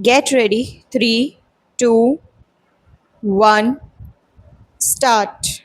Get ready. 3, 2, 1, start.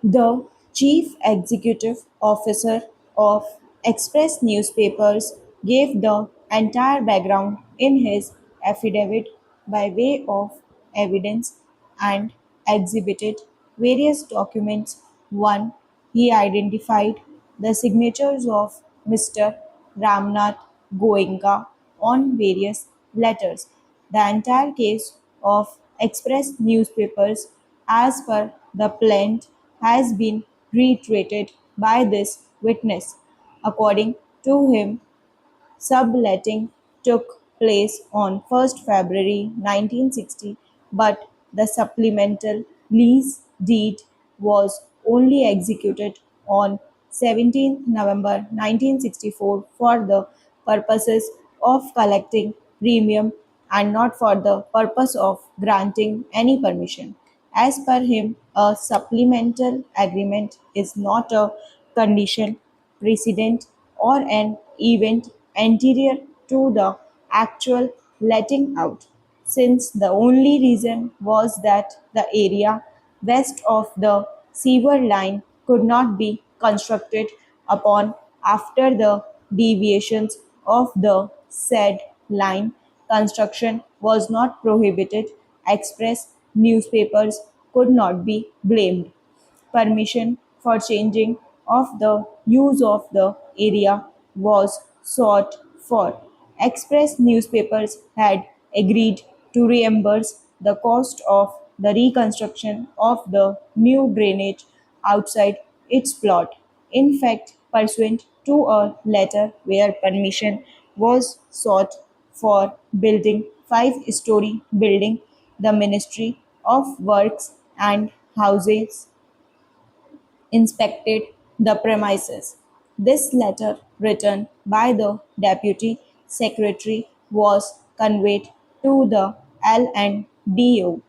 The chief executive officer of Express Newspapers gave the entire background in his affidavit by way of evidence and exhibited various documents. 1. He identified the signatures of Mr. Ramnath Goenka on various letters. The entire case of Express Newspapers, as per the plaintiff, has been reiterated by this witness. According to him, subletting took place on 1st February 1960, but the supplemental lease deed was only executed on 17th November 1964 for the purposes of collecting premium and not for the purpose of granting any permission. As per him, a supplemental agreement is not a condition precedent or an event anterior to the actual letting out, since the only reason was that the area west of the sewer line could not be constructed upon after the deviations of the said line. Construction was not prohibited. Express newspapers could not be blamed. Permission for changing of the use of the area was sought for. Express newspapers had agreed to reimburse the cost of the reconstruction of the new drainage outside its plot. In fact, pursuant to a letter where permission was sought for building five-story building, the Ministry of Works and Houses inspected the premises. This letter, written by the Deputy Secretary, was conveyed to the L&DO.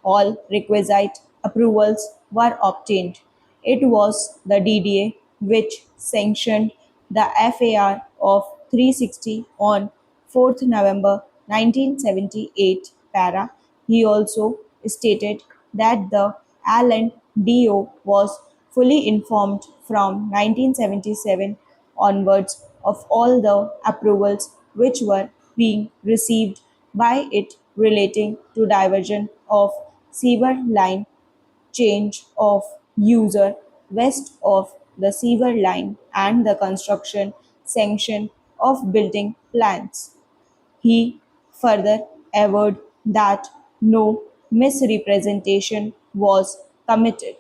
All requisite approvals were obtained. It was the DDA which sanctioned the FAR of 360 on 4th November 1978 para. He also stated that the L&DO was fully informed from 1977 onwards of all the approvals which were being received by it relating to diversion of sewer line, change of user west of the sewer line, and the construction sanction of building plans. He further averred that no misrepresentation was committed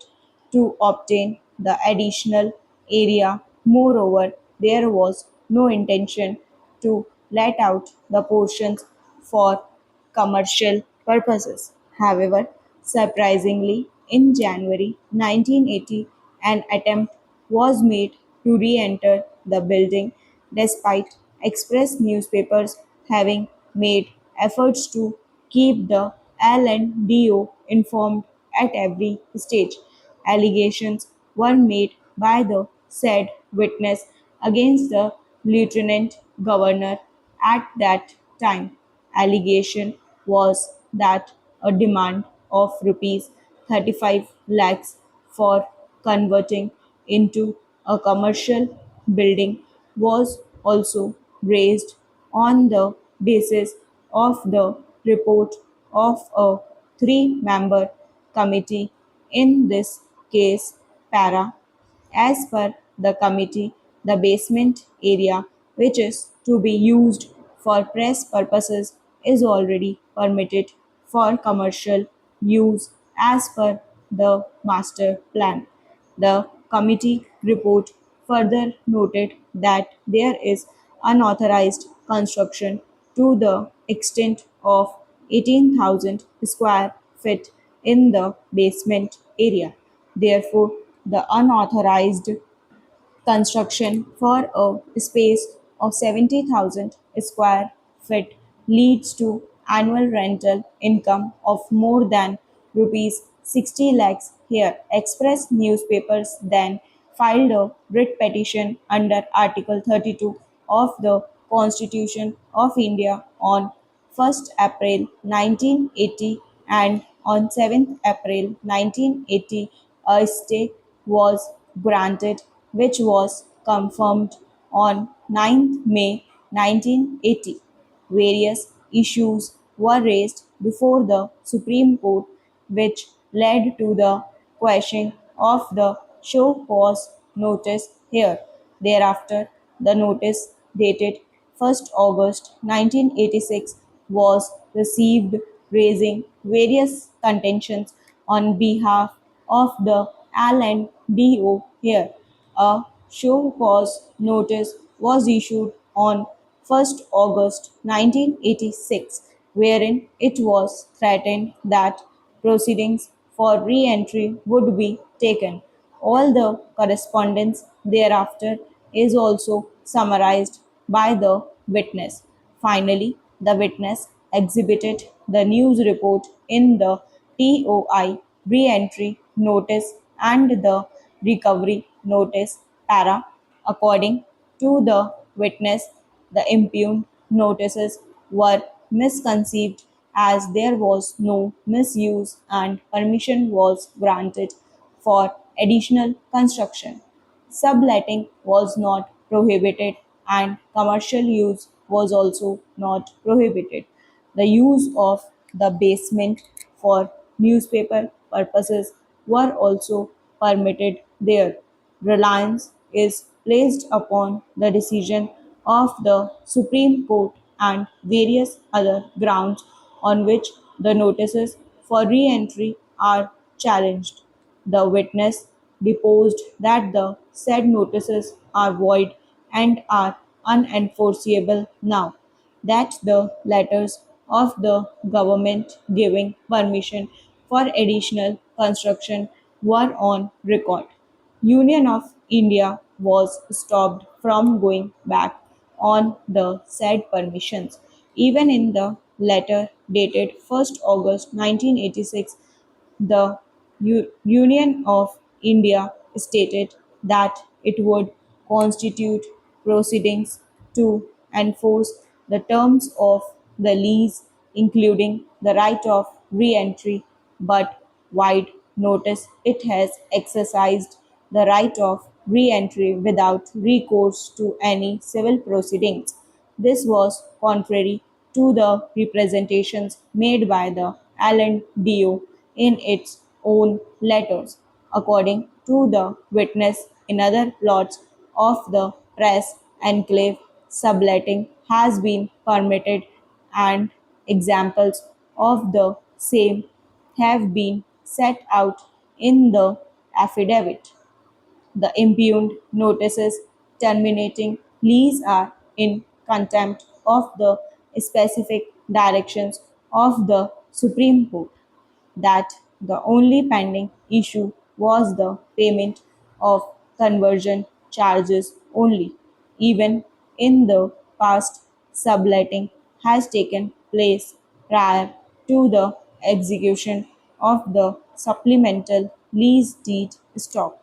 to obtain the additional area. Moreover, there was no intention to let out the portions for commercial purposes. However, surprisingly, in January 1980, an attempt was made to re enter the building despite Express newspapers having made efforts to keep the L&DO informed at every stage. Allegations were made by the said witness against the lieutenant governor at that time. Allegation was that a demand of rupees 35 lakhs for converting into a commercial building was also raised on the basis of the report of a three-member committee. In this case, para, as per the committee, the basement area, which is to be used for press purposes, is already permitted for commercial use as per the master plan. The committee report further noted that there is unauthorized construction to the extent of 18,000 square feet in the basement area. Therefore, the unauthorized construction for a space of 70,000 square feet leads to annual rental income of more than rupees 60 lakhs. Here, Express newspapers then filed a writ petition under Article 32 of the Constitution of India on 1st April 1980, and on 7th April 1980 a stay was granted, which was confirmed on 9th May 1980. Various issues were raised before the Supreme Court, which led to the quashing of the show cause notice here. Thereafter, the notice dated 1st August 1986 was received, raising various contentions on behalf of the L&DO here. A show cause notice was issued on 1st August 1986, wherein it was threatened that proceedings for re-entry would be taken. All the correspondence thereafter is also summarized by the witness. Finally, the witness exhibited the news report in the TOI re-entry notice and the recovery notice para. According to the witness, the impugned notices were misconceived as there was no misuse and permission was granted for additional construction. Subletting was not prohibited and commercial use was also not prohibited. The use of the basement for newspaper purposes were also permitted there. Reliance is placed upon the decision of the Supreme Court and various other grounds on which the notices for re-entry are challenged. The witness deposed that the said notices are void and are unenforceable now, that the letters of the government giving permission for additional construction were on record. Union of India was stopped from going back on the said permissions. Even in the letter dated 1st August 1986, the Union of India stated that it would constitute proceedings to enforce the terms of the lease, including the right of re entry, but wide notice it has exercised the right of re entry without recourse to any civil proceedings. This was contrary to the representations made by the LNDO in its own letters. According to the witness, in other plots of the press enclave, subletting has been permitted, and examples of the same have been set out in the affidavit. The impugned notices terminating lease are in contempt of the specific directions of the Supreme Court, that the only pending issue was the payment of conversion charges only. Even in the past, subletting has taken place prior to the execution of the supplemental lease deed stock.